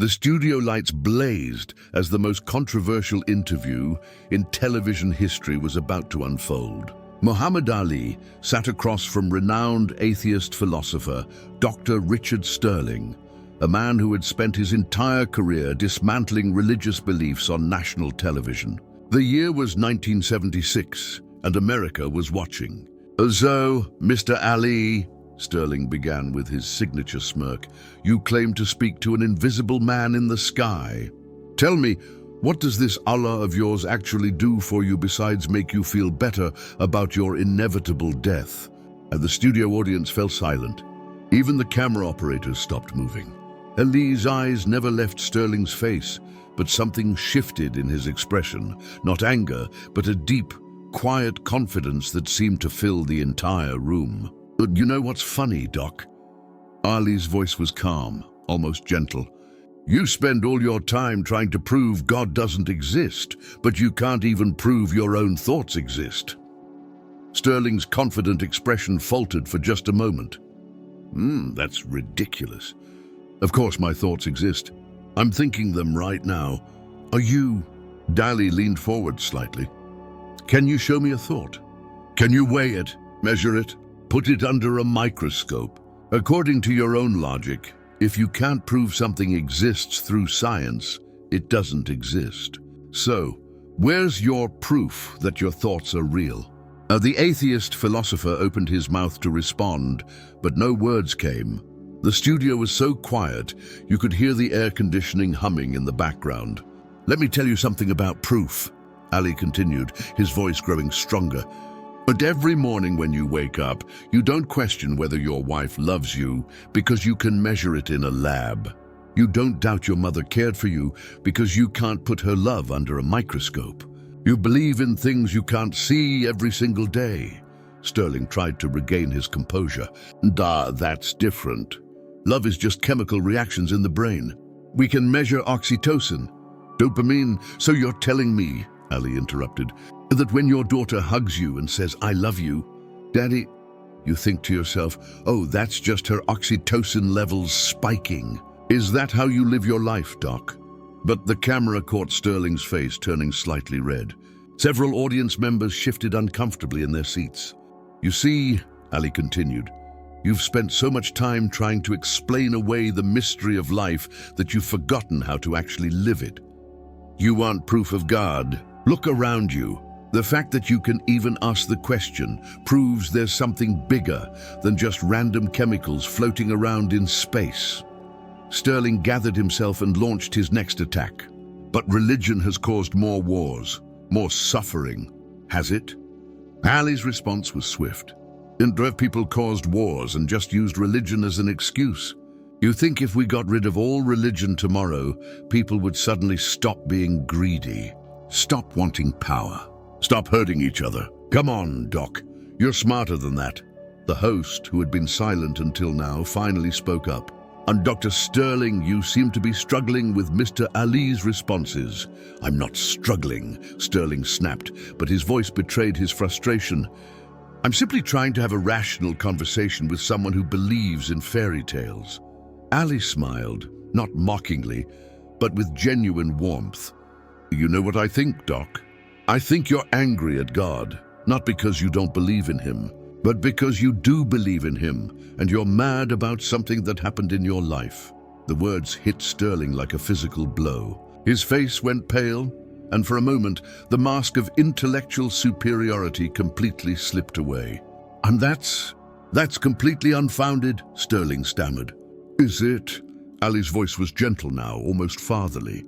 The studio lights blazed as the most controversial interview in television history was about to unfold. Muhammad Ali sat across from renowned atheist philosopher Dr. Richard Sterling, a man who had spent his entire career dismantling religious beliefs on national television. The year was 1976, and America was watching. "So, Mr. Ali," Sterling began with his signature smirk, "you claim to speak to an invisible man in the sky. Tell me, what does this Allah of yours actually do for you besides make you feel better about your inevitable death?" And the studio audience fell silent. Even the camera operators stopped moving. Ali's eyes never left Sterling's face, but something shifted in his expression. Not anger, but a deep, quiet confidence that seemed to fill the entire room. "But you know what's funny, Doc?" Ali's voice was calm, almost gentle. "You spend all your time trying to prove God doesn't exist, but you can't even prove your own thoughts exist." Sterling's confident expression faltered for just a moment. That's ridiculous. Of course my thoughts exist. I'm thinking them right now. Are you?" Ali leaned forward slightly. "Can you show me a thought? Can you weigh it, measure it, put it under a microscope? According to your own logic, if you can't prove something exists through science, it doesn't exist. So, where's your proof that your thoughts are real?" The atheist philosopher opened his mouth to respond, but no words came. The studio was so quiet, you could hear the air conditioning humming in the background. "Let me tell you something about proof," Ali continued, his voice growing stronger. "But every morning when you wake up, you don't question whether your wife loves you because you can measure it in a lab. You don't doubt your mother cared for you because you can't put her love under a microscope. You believe in things you can't see every single day." Sterling tried to regain his composure. That's different. Love is just chemical reactions in the brain. We can measure oxytocin, dopamine. So you're telling me," Ali interrupted, "that when your daughter hugs you and says, 'I love you,' Daddy," you think to yourself, "Oh, that's just her oxytocin levels spiking." Is that how you live your life, Doc? But the camera caught Sterling's face turning slightly red. Several audience members shifted uncomfortably in their seats. "You see," Ali continued, "you've spent so much time trying to explain away the mystery of life that you've forgotten how to actually live it. You want proof of God? Look around you. The fact that you can even ask the question proves there's something bigger than just random chemicals floating around in space." Sterling gathered himself and launched his next attack. "But religion has caused more wars, more suffering, has it?" Ali's response was swift. "Have people caused wars and just used religion as an excuse? You think if we got rid of all religion tomorrow, people would suddenly stop being greedy, stop wanting power, stop hurting each other? Come on, Doc, you're smarter than that." The host, who had been silent until now, finally spoke up. "And Dr. Sterling, you seem to be struggling with Mr. Ali's responses." "I'm not struggling," Sterling snapped, but his voice betrayed his frustration. "I'm simply trying to have a rational conversation with someone who believes in fairy tales." Ali smiled, not mockingly, but with genuine warmth. "You know what I think, Doc? I think you're angry at God, not because you don't believe in him, but because you do believe in him, and you're mad about something that happened in your life." The words hit Sterling like a physical blow. His face went pale, and for a moment, the mask of intellectual superiority completely slipped away. "And that's completely unfounded," Sterling stammered. "Is it?" Ali's voice was gentle now, almost fatherly.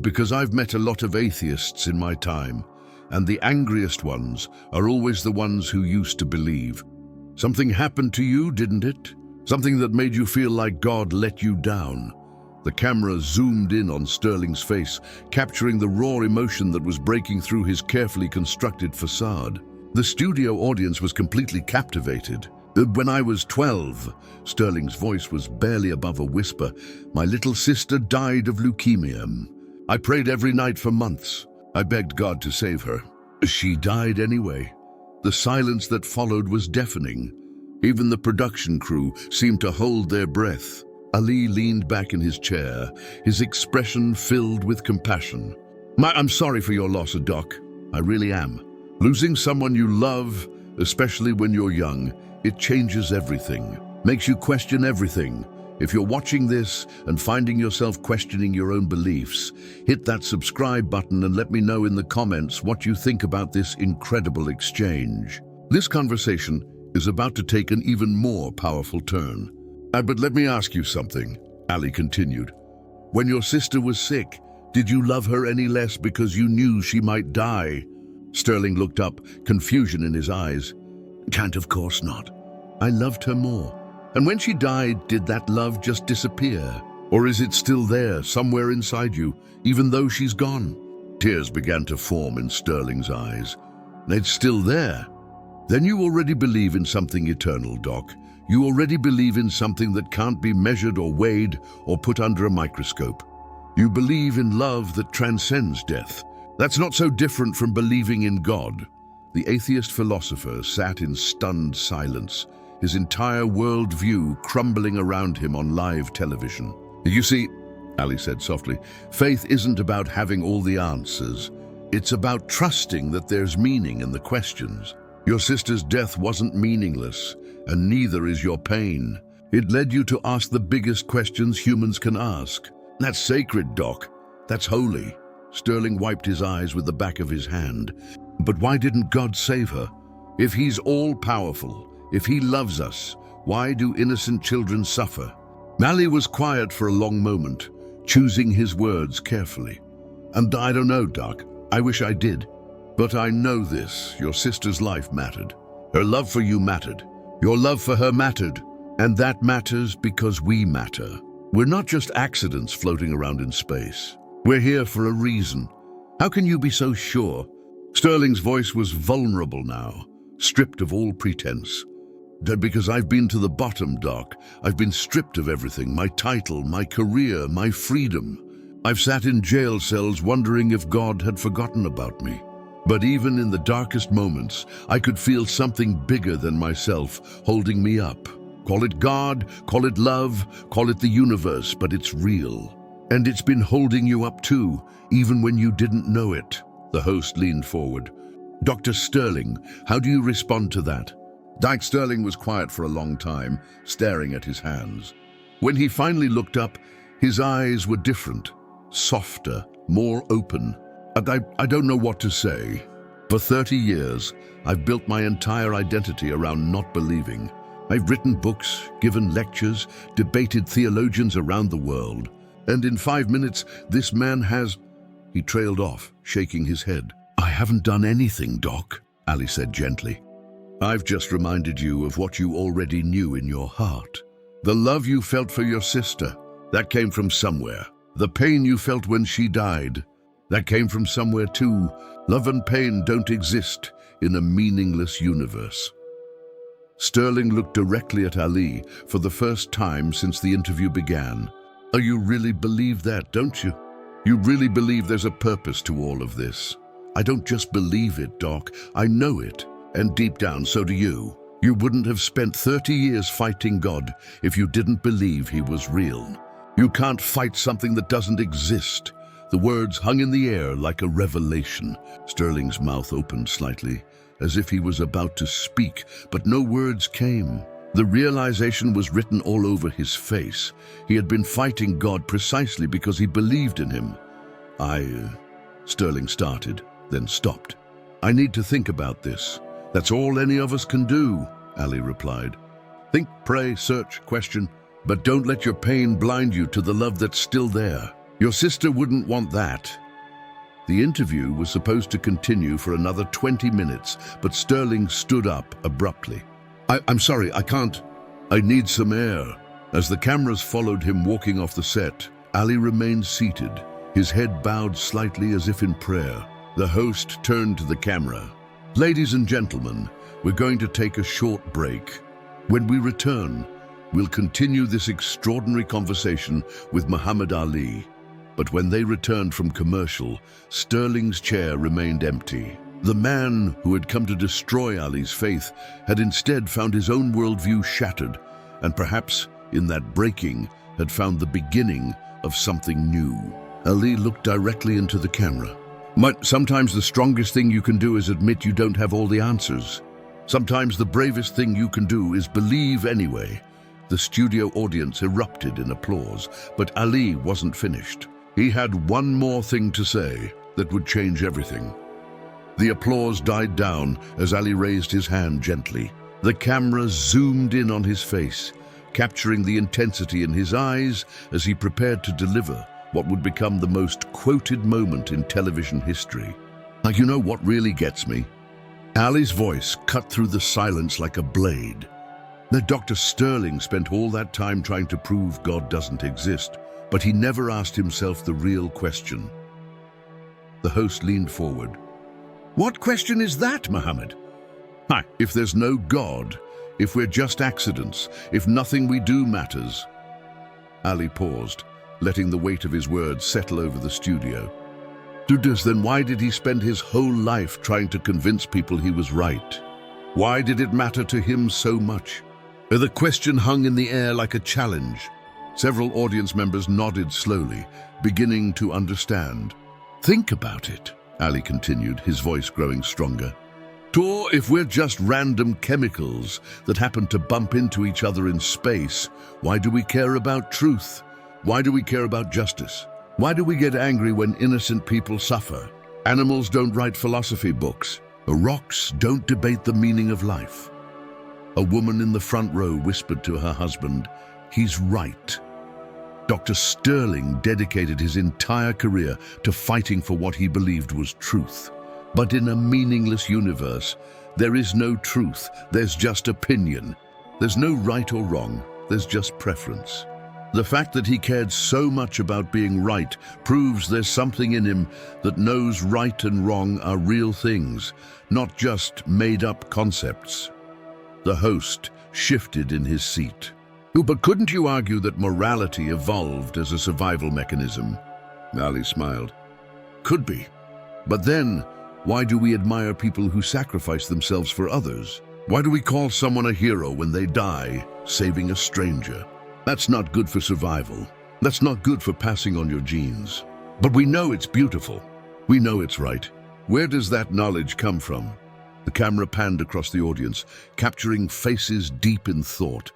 "Because I've met a lot of atheists in my time, and the angriest ones are always the ones who used to believe. Something happened to you, didn't it? Something that made you feel like God let you down." The camera zoomed in on Sterling's face, capturing the raw emotion that was breaking through his carefully constructed facade. The studio audience was completely captivated. "When I was 12, Sterling's voice was barely above a whisper, "my little sister died of leukemia. I prayed every night for months. I begged God to save her. She died anyway." The silence that followed was deafening. Even the production crew seemed to hold their breath. Ali leaned back in his chair, his expression filled with compassion. I'm sorry for your loss, Doc. I really am. Losing someone you love, especially when you're young, it changes everything, makes you question everything. If you're watching this and finding yourself questioning your own beliefs, hit that subscribe button and let me know in the comments what you think about this incredible exchange. This conversation is about to take an even more powerful turn. But let me ask you something, Ali continued. When your sister was sick, did you love her any less because you knew she might die? Sterling looked up, confusion in his eyes. Of course not. I loved her more. And when she died, did that love just disappear? Or is it still there, somewhere inside you, even though she's gone? Tears began to form in Sterling's eyes. It's still there. Then you already believe in something eternal, Doc. You already believe in something that can't be measured or weighed or put under a microscope. You believe in love that transcends death. That's not so different from believing in God. The atheist philosopher sat in stunned silence, his entire worldview crumbling around him on live television. You see, Ali said softly, faith isn't about having all the answers. It's about trusting that there's meaning in the questions. Your sister's death wasn't meaningless, and neither is your pain. It led you to ask the biggest questions humans can ask. That's sacred, Doc. That's holy. Sterling wiped his eyes with the back of his hand. But why didn't God save her? If he's all-powerful, if he loves us, why do innocent children suffer? Ali was quiet for a long moment, choosing his words carefully. And I don't know, Doc. I wish I did. But I know this, your sister's life mattered. Her love for you mattered. Your love for her mattered. And that matters because we matter. We're not just accidents floating around in space. We're here for a reason. How can you be so sure? Sterling's voice was vulnerable now, stripped of all pretense. Because I've been to the bottom, Doc. I've been stripped of everything, my title, my career, my freedom. I've sat in jail cells wondering if God had forgotten about me. But even in the darkest moments, I could feel something bigger than myself holding me up. Call it God, call it love, call it the universe, but it's real. And it's been holding you up too, even when you didn't know it. The host leaned forward. Dr. Sterling, how do you respond to that? Dyke Sterling was quiet for a long time, staring at his hands. When he finally looked up, his eyes were different, softer, more open. And I don't know what to say. For 30 years, I've built my entire identity around not believing. I've written books, given lectures, debated theologians around the world. And in 5 minutes, this man has... He trailed off, shaking his head. I haven't done anything, Doc, Ali said gently. I've just reminded you of what you already knew in your heart. The love you felt for your sister, that came from somewhere. The pain you felt when she died, that came from somewhere too. Love and pain don't exist in a meaningless universe. Sterling looked directly at Ali for the first time since the interview began. Oh, you really believe that, don't you? You really believe there's a purpose to all of this? I don't just believe it, Doc. I know it. And deep down, so do you. You wouldn't have spent 30 years fighting God if you didn't believe he was real. You can't fight something that doesn't exist. The words hung in the air like a revelation. Sterling's mouth opened slightly, as if he was about to speak, but no words came. The realization was written all over his face. He had been fighting God precisely because he believed in him. Sterling started, then stopped. I need to think about this. That's all any of us can do, Ali replied. Think, pray, search, question, but don't let your pain blind you to the love that's still there. Your sister wouldn't want that. The interview was supposed to continue for another 20 minutes, but Sterling stood up abruptly. I'm sorry, I can't. I need some air. As the cameras followed him walking off the set, Ali remained seated, his head bowed slightly as if in prayer. The host turned to the camera. Ladies and gentlemen, we're going to take a short break. When we return, we'll continue this extraordinary conversation with Muhammad Ali. But when they returned from commercial, Sterling's chair remained empty. The man who had come to destroy Ali's faith had instead found his own worldview shattered, and perhaps, in that breaking, had found the beginning of something new. Ali looked directly into the camera. Sometimes the strongest thing you can do is admit you don't have all the answers. Sometimes the bravest thing you can do is believe anyway. The studio audience erupted in applause, but Ali wasn't finished. He had one more thing to say that would change everything. The applause died down as Ali raised his hand gently. The camera zoomed in on his face, capturing the intensity in his eyes as he prepared to deliver what would become the most quoted moment in television history. Now, you know what really gets me? Ali's voice cut through the silence like a blade. Now, Dr. Sterling spent all that time trying to prove God doesn't exist, but he never asked himself the real question. The host leaned forward. What question is that, Muhammad? If there's no God, if we're just accidents, if nothing we do matters. Ali paused, letting the weight of his words settle over the studio. Then why did he spend his whole life trying to convince people he was right? Why did it matter to him so much? The question hung in the air like a challenge. Several audience members nodded slowly, beginning to understand. Think about it, Ali continued, his voice growing stronger. If we're just random chemicals that happen to bump into each other in space, why do we care about truth? Why do we care about justice? Why do we get angry when innocent people suffer? Animals don't write philosophy books. Rocks don't debate the meaning of life. A woman in the front row whispered to her husband, "He's right." Dr. Sterling dedicated his entire career to fighting for what he believed was truth. But in a meaningless universe, there is no truth, there's just opinion. There's no right or wrong, there's just preference. The fact that he cared so much about being right proves there's something in him that knows right and wrong are real things, not just made-up concepts. The host shifted in his seat. But couldn't you argue that morality evolved as a survival mechanism? Ali smiled. Could be. But then, why do we admire people who sacrifice themselves for others? Why do we call someone a hero when they die, saving a stranger? That's not good for survival. That's not good for passing on your genes. But we know it's beautiful. We know it's right. Where does that knowledge come from? The camera panned across the audience, capturing faces deep in thought.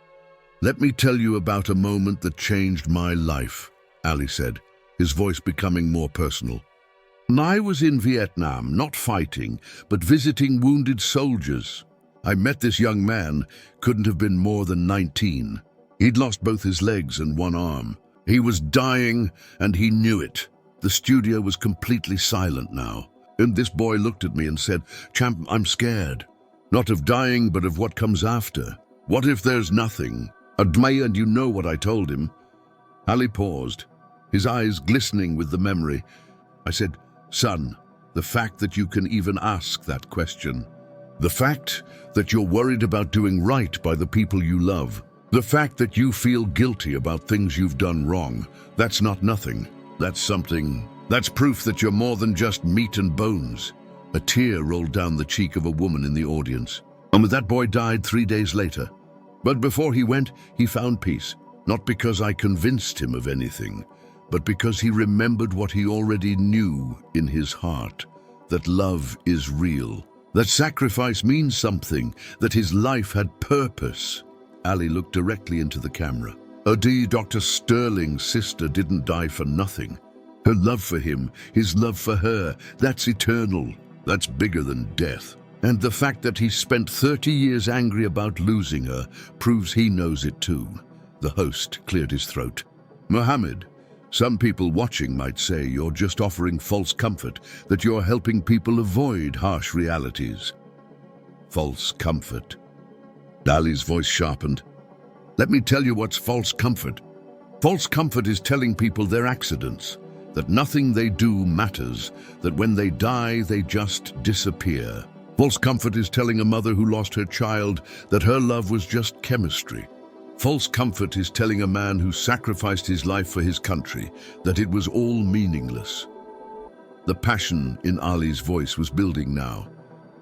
Let me tell you about a moment that changed my life, Ali said, his voice becoming more personal. I was in Vietnam, not fighting, but visiting wounded soldiers. I met this young man, couldn't have been more than 19. He'd lost both his legs and one arm. He was dying, and he knew it. The studio was completely silent now. And this boy looked at me and said, "Champ, I'm scared. Not of dying, but of what comes after. What if there's nothing?" And you know what I told him. Ali paused, his eyes glistening with the memory. I said, "Son, the fact that you can even ask that question, the fact that you're worried about doing right by the people you love, the fact that you feel guilty about things you've done wrong, that's not nothing. That's something. That's proof that you're more than just meat and bones." A tear rolled down the cheek of a woman in the audience. And that boy died 3 days later. But before he went, he found peace, not because I convinced him of anything, but because he remembered what he already knew in his heart, that love is real, that sacrifice means something, that his life had purpose. Ali looked directly into the camera. Dr. Sterling's sister didn't die for nothing. Her love for him, his love for her, that's eternal. That's bigger than death. And the fact that he spent 30 years angry about losing her proves he knows it too. The host cleared his throat. Muhammad, some people watching might say you're just offering false comfort, that you're helping people avoid harsh realities. False comfort. Ali's voice sharpened. Let me tell you what's false comfort. False comfort is telling people they're accidents, that nothing they do matters, that when they die, they just disappear. False comfort is telling a mother who lost her child that her love was just chemistry. False comfort is telling a man who sacrificed his life for his country that it was all meaningless. The passion in Ali's voice was building now.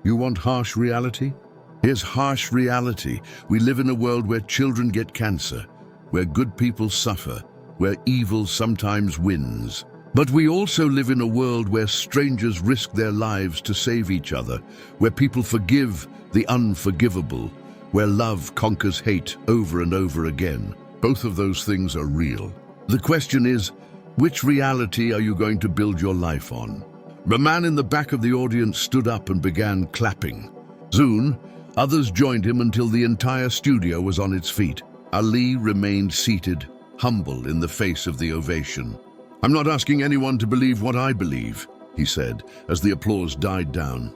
You want harsh reality? Here's harsh reality. We live in a world where children get cancer, where good people suffer, where evil sometimes wins. But we also live in a world where strangers risk their lives to save each other, where people forgive the unforgivable, where love conquers hate over and over again. Both of those things are real. The question is, which reality are you going to build your life on? The man in the back of the audience stood up and began clapping. Soon, others joined him until the entire studio was on its feet. Ali remained seated, humble in the face of the ovation. "I'm not asking anyone to believe what I believe," he said, as the applause died down.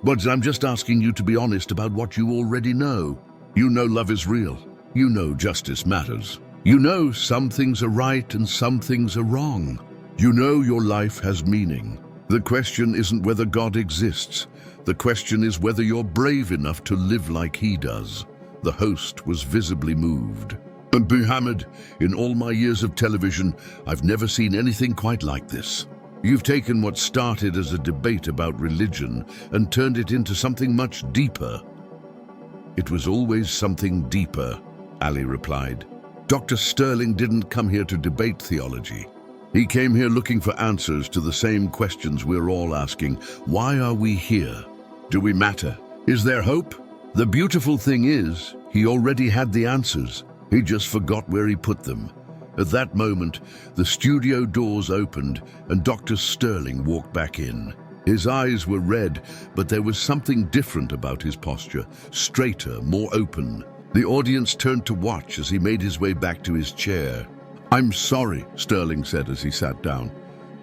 "But I'm just asking you to be honest about what you already know. You know love is real. You know justice matters. You know some things are right and some things are wrong. You know your life has meaning. The question isn't whether God exists. The question is whether you're brave enough to live like he does." The host was visibly moved. "And Muhammad, in all my years of television, I've never seen anything quite like this. You've taken what started as a debate about religion and turned it into something much deeper." "It was always something deeper," Ali replied. "Dr. Sterling didn't come here to debate theology. He came here looking for answers to the same questions we're all asking. Why are we here? Do we matter? Is there hope?" The beautiful thing is, he already had the answers. He just forgot where he put them. At that moment, the studio doors opened and Dr. Sterling walked back in. His eyes were red, but there was something different about his posture, straighter, more open. The audience turned to watch as he made his way back to his chair. "I'm sorry," Sterling said as he sat down.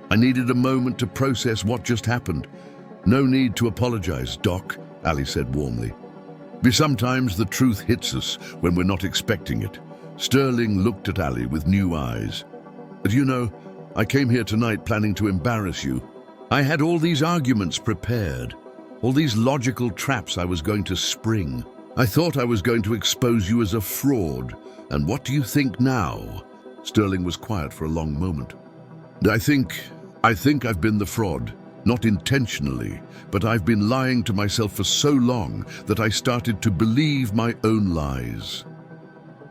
"I needed a moment to process what just happened." "No need to apologize, Doc," Ali said warmly. "But sometimes the truth hits us when we're not expecting it." Sterling looked at Ali with new eyes. "But you know, I came here tonight planning to embarrass you. I had all these arguments prepared, all these logical traps I was going to spring. I thought I was going to expose you as a fraud. And what do you think now?" Sterling was quiet for a long moment. I think I've been the fraud. Not intentionally, but I've been lying to myself for so long that I started to believe my own lies."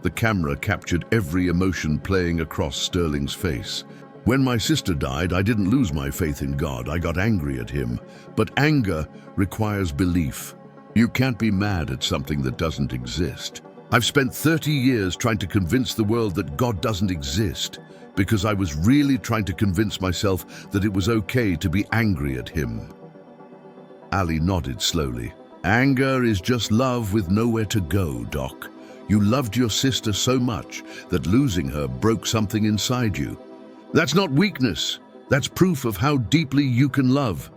The camera captured every emotion playing across Sterling's face. "When my sister died, I didn't lose my faith in God. I got angry at him. But anger requires belief. You can't be mad at something that doesn't exist. I've spent 30 years trying to convince the world that God doesn't exist, because I was really trying to convince myself that it was okay to be angry at him." Ali nodded slowly. "Anger is just love with nowhere to go, Doc. You loved your sister so much that losing her broke something inside you. That's not weakness. That's proof of how deeply you can love.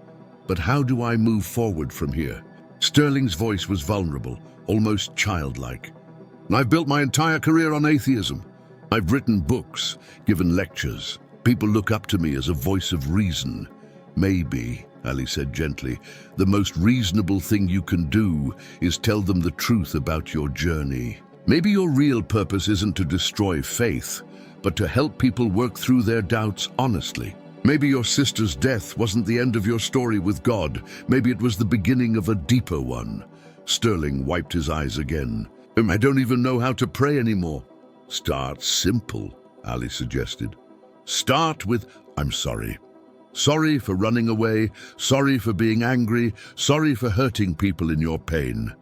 But how do I move forward from here?" Sterling's voice was vulnerable, almost childlike. "I've built my entire career on atheism. I've written books, given lectures. People look up to me as a voice of reason. Maybe," Ali said gently, "the most reasonable thing you can do is tell them the truth about your journey. Maybe your real purpose isn't to destroy faith, but to help people work through their doubts honestly. Maybe your sister's death wasn't the end of your story with God. Maybe it was the beginning of a deeper one." Sterling wiped his eyes again. "I don't even know how to pray anymore." "Start simple," Ali suggested. "Start with, 'I'm sorry. Sorry for running away, sorry for being angry, sorry for hurting people in your pain.'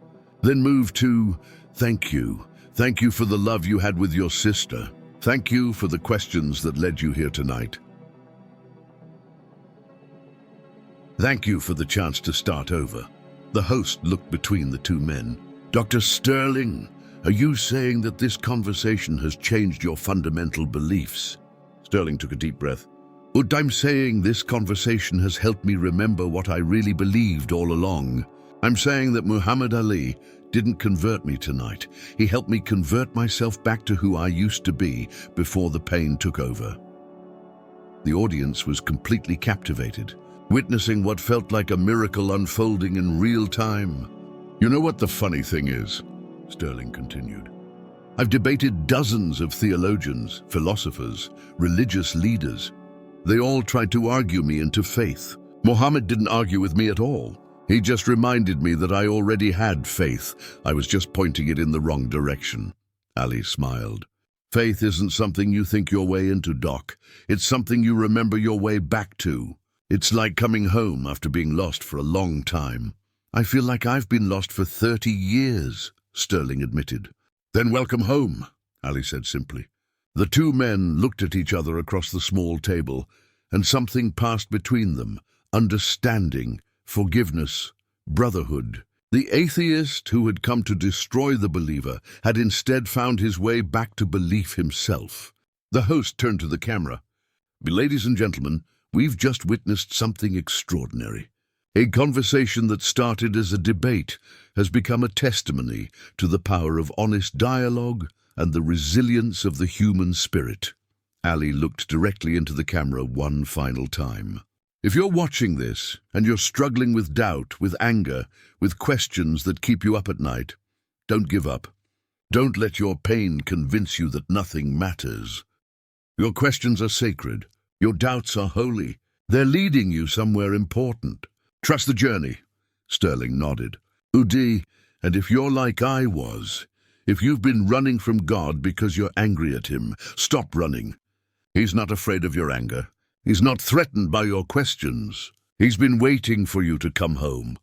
Then move to, 'Thank you. Thank you for the love you had with your sister. Thank you for the questions that led you here tonight. Thank you for the chance to start over." The host looked between the two men. "Dr. Sterling, are you saying that this conversation has changed your fundamental beliefs?" Sterling took a deep breath. "What I'm saying, this conversation has helped me remember what I really believed all along. I'm saying that Muhammad Ali didn't convert me tonight. He helped me convert myself back to who I used to be before the pain took over." The audience was completely captivated, witnessing what felt like a miracle unfolding in real time. "You know what the funny thing is?" Sterling continued. "I've debated dozens of theologians, philosophers, religious leaders. They all tried to argue me into faith. Muhammad didn't argue with me at all. He just reminded me that I already had faith. I was just pointing it in the wrong direction." Ali smiled. Faith isn't something you think your way into, Doc. It's something you remember your way back to. It's like coming home after being lost for a long time. I feel like I've been lost for 30 years, Sterling admitted. Then welcome home, Ali said simply. The two men looked at each other across the small table, and something passed between them: understanding, forgiveness, brotherhood. The atheist who had come to destroy the believer had instead found his way back to belief himself. The host turned to the camera. Ladies and gentlemen, we've just witnessed something extraordinary. A conversation that started as a debate has become a testimony to the power of honest dialogue and the resilience of the human spirit. Ali looked directly into the camera one final time. If you're watching this and you're struggling with doubt, with anger, with questions that keep you up at night, don't give up. Don't let your pain convince you that nothing matters. Your questions are sacred. Your doubts are holy. They're leading you somewhere important. Trust the journey. Sterling nodded. Udi, and if you're like I was, if you've been running from God because you're angry at him, stop running. He's not afraid of your anger. He's not threatened by your questions. He's been waiting for you to come home.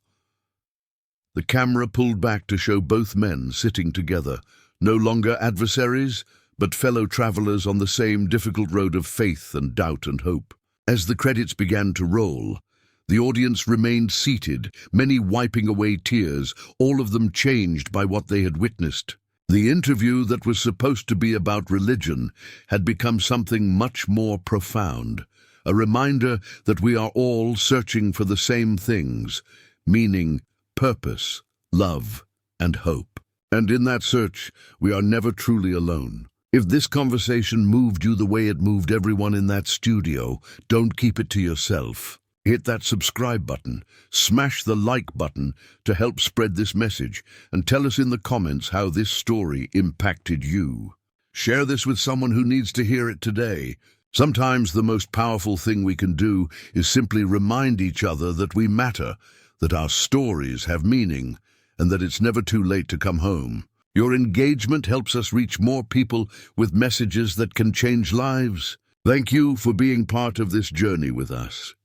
The camera pulled back to show both men sitting together, no longer adversaries, but fellow travelers on the same difficult road of faith and doubt and hope. As the credits began to roll, the audience remained seated, many wiping away tears, all of them changed by what they had witnessed. The interview that was supposed to be about religion had become something much more profound, a reminder that we are all searching for the same things: meaning, purpose, love, and hope. And in that search, we are never truly alone. If this conversation moved you the way it moved everyone in that studio, don't keep it to yourself. Hit that subscribe button, smash the like button to help spread this message, and tell us in the comments how this story impacted you. Share this with someone who needs to hear it today. Sometimes the most powerful thing we can do is simply remind each other that we matter, that our stories have meaning, and that it's never too late to come home. Your engagement helps us reach more people with messages that can change lives. Thank you for being part of this journey with us.